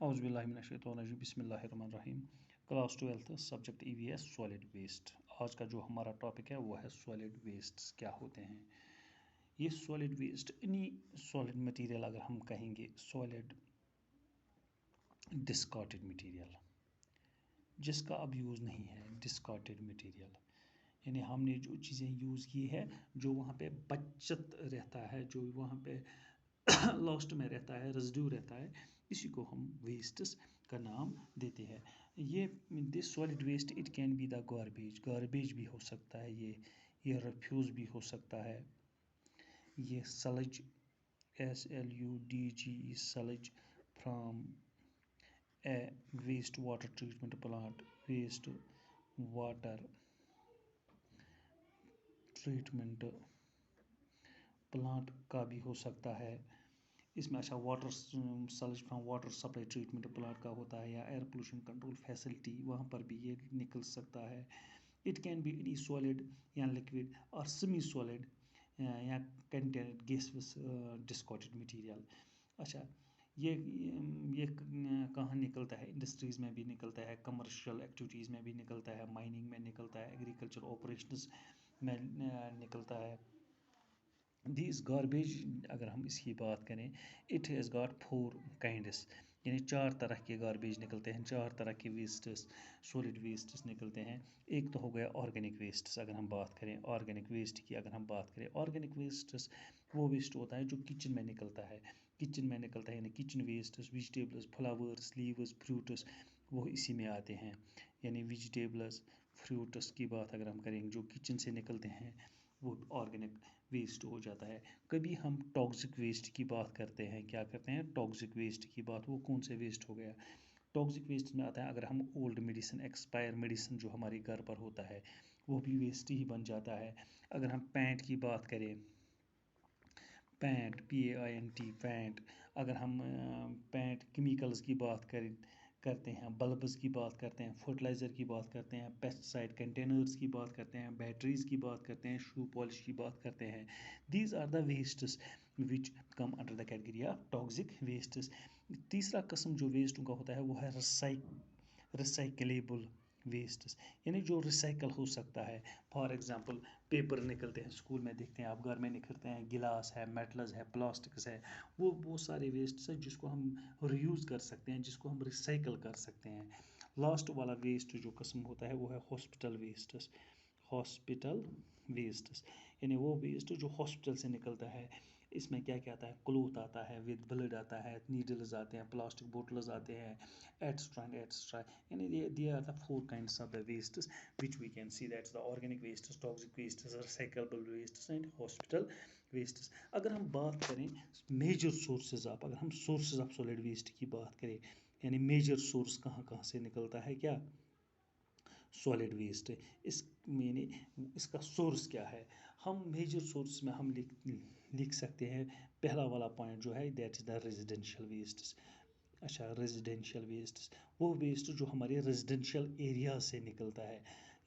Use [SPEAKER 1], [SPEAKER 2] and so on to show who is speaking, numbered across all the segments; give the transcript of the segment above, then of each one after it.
[SPEAKER 1] اعوذ باللہ من الشیطان الرجیم بسم اللہ الرحمن الرحیم کلاس 12 سبجیکٹ ای وی ایس سالڈ ویسٹ. آج کا جو ہمارا ٹاپک ہے وہ ہے سالڈ ویسٹس کیا ہوتے ہیں. یہ سالڈ ویسٹ انہی سالڈ مٹیریل اگر ہم کہیں گے سالڈ ڈسکارٹڈ مٹیریل جس کا اب یوز نہیں ہے. ڈسکارٹڈ مٹیریل یعنی ہم نے جو چیزیں یوز کی ہے جو وہاں پہ بچت رہتا ہے جو وہاں پہ لاسٹ میں رہتا ہے ریزیڈیو رہتا ہے اسی کو ہم ویسٹس کا نام دیتے ہیں. یہ this solid waste it can be the garbage بھی ہو سکتا ہے. یہ ریفیوز بھی ہو سکتا ہے. یہ sludge SLUDG sludge from a waste water treatment plant. Waste water treatment plant کا بھی ہو سکتا ہے. اس میں اچھا water sludge from water supply treatment plant کا ہوتا ہے یا ایئر پولوشن کنٹرول فیسلٹی وہاں پر بھی یہ نکل سکتا ہے. It can be any solid یا لکوڈ اور سیمی سالڈ یا کنٹینٹ گیسوس ڈسکارٹڈ مٹیریل. اچھا یہ کہاں نکلتا ہے؟ انڈسٹریز میں بھی نکلتا ہے, کمرشل ایکٹیویٹیز میں بھی نکلتا ہے, مائننگ میں نکلتا ہے, ایگریکلچر آپریشنز میں نکلتا ہے. دیز گاربیج اگر ہم اس کی بات کریں اٹ ہیز گاٹ 4 kinds یعنی 4 طرح کے گاربیج نکلتے ہیں, 4 طرح کے ویسٹس سولڈ ویسٹس نکلتے ہیں. ایک تو ہو گیا آرگینک ویسٹس. اگر ہم بات کریں آرگینک ویسٹ کی اگر ہم بات کریں آرگینک ویسٹس وہ ویسٹ ہوتا ہے جو کچن میں نکلتا ہے. کچن میں نکلتا ہے یعنی kitchen wastes vegetables flowers leaves fruits وہ اسی میں آتے ہیں. یعنی ویجیٹیبلز فروٹس کی بات اگر ہم کریں جو کچن سے نکلتے ہیں وہ آرگینک ویسٹ ہو جاتا ہے. کبھی ہم ٹاکسک ویسٹ کی بات کرتے ہیں. کیا کرتے ہیں؟ ٹاکسک ویسٹ کی بات. وہ کون سے ویسٹ ہو گیا؟ ٹاکسک ویسٹ میں آتا ہے اگر ہم اولڈ میڈیسن ایکسپائر میڈیسن جو ہمارے گھر پر ہوتا ہے وہ بھی ویسٹ ہی بن جاتا ہے. اگر ہم پینٹ کی بات کریں پینٹ PAINT پینٹ اگر ہم پینٹ کیمیکلز کی بات کرتے ہیں بلبز کی بات کرتے ہیں فرٹیلائزر کی بات کرتے ہیں پیسٹیسائڈ کنٹینرز کی بات کرتے ہیں بیٹریز کی بات کرتے ہیں شو پالش کی بات کرتے ہیں. These are the wastes which come under the category of toxic wastes. تیسرا قسم جو ویسٹوں کا ہوتا ہے وہ ہے ریسائکلیبل ویسٹس یعنی جو ریسائکل ہو سکتا ہے. فار ایگزامپل پیپر نکلتے ہیں اسکول میں دیکھتے ہیں آپ گھر میں نکلتے ہیں گلاس ہے میٹلز ہے پلاسٹکس ہے وہ بہت سارے ویسٹس ہیں جس کو ہم ریوز کر سکتے ہیں جس کو ہم ریسائکل کر سکتے ہیں. لاسٹ والا ویسٹ جو قسم ہوتا ہے وہ ہے ہاسپٹل ویسٹس. ہاسپٹل ویسٹس یعنی وہ ویسٹ جو ہاسپٹل سے نکلتا ہے. اس میں کیا کیا آتا ہے؟ کلوتھ آتا ہے ود بلڈ آتا ہے نیڈلز آتے ہیں پلاسٹک بوٹلز آتے ہیں ایٹسٹرا یعنی they are the 4 kinds of the wastes which we can see. that's the organic wastes, toxic wastes, recyclable wastes and hospital wastes. اگر ہم بات کریں میجر سورسز آف اگر ہم سورسز آف سالڈ ویسٹ کی بات کریں یعنی میجر سورس کہاں کہاں سے نکلتا ہے کیا سالڈ ویسٹ یعنی اس کا سورس کیا ہے. ہم میجر سورس میں ہم لکھ سکتے ہیں پہلا والا پوائنٹ جو ہے that is the residential wastes. اچھا ریزیڈینشیل ویسٹس وہ ویسٹ جو ہمارے ریزیڈینشیل ایریا سے نکلتا ہے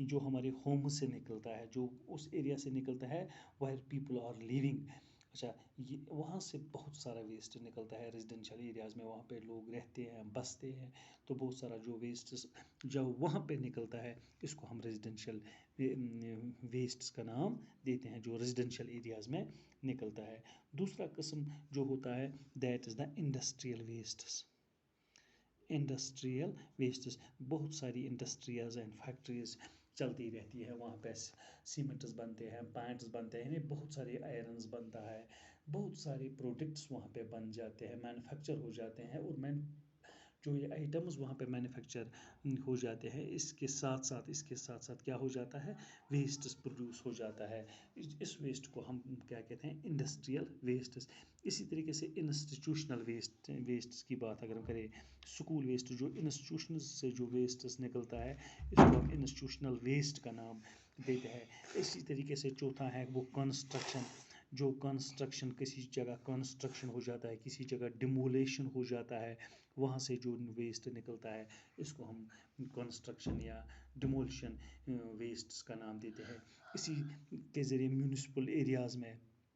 [SPEAKER 1] جو ہمارے ہوم سے نکلتا ہے جو اس ایریا سے نکلتا ہے وائر پیپل آر لیونگ. اچھا یہ وہاں سے بہت سارا ویسٹ نکلتا ہے ریزیڈینشیل ایریاز میں وہاں پہ لوگ رہتے ہیں بستے ہیں تو بہت سارا جو ویسٹس جو وہاں پہ نکلتا ہے اس کو ہم ریزیڈینشیل ویسٹس کا نام دیتے ہیں جو ریزیڈینشیل ایریاز میں نکلتا ہے. دوسرا قسم جو ہوتا ہے that is the industrial wastes. Industrial wastes بہت ساری انڈسٹریز اینڈ فیکٹریز چلتی رہتی ہے وہاں پہ سیمنٹس بنتے ہیں پینٹس بنتے ہیں یعنی بہت سارے آئرنز بنتا ہے بہت سارے پروڈکٹس وہاں پہ بن جاتے ہیں مینوفیکچر ہو جاتے ہیں اور جو یہ آئٹمز وہاں پہ مینوفیکچر ہو جاتے ہیں اس کے ساتھ ساتھ کیا ہو جاتا ہے ویسٹس پروڈیوس ہو جاتا ہے. اس ویسٹ کو ہم کیا کہتے ہیں انڈسٹریل ویسٹس. اسی طریقے سے انسٹیٹیوشنل ویسٹس کی بات اگر ہم کریں اسکول ویسٹ جو انسٹیٹیوشنز سے جو ویسٹس نکلتا ہے اس کو ہم انسٹیٹیوشنل ویسٹ کا نام دیتے ہیں. اسی طریقے سے چوتھا ہے وہ کنسٹرکشن کسی جگہ کنسٹرکشن ہو جاتا ہے کسی جگہ ڈیمولیشن ہو جاتا ہے وہاں سے جو ویسٹ نکلتا ہے اس کو ہم کنسٹرکشن یا ڈیمولیشن ویسٹس کا نام دیتے ہیں. اسی کے ذریعے میونسپل ایریاز میں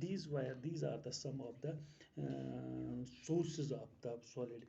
[SPEAKER 1] these are the some of the sources of the solid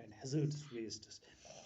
[SPEAKER 1] and hazardous wastes.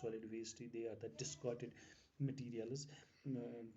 [SPEAKER 1] solid waste they are the discarded materials.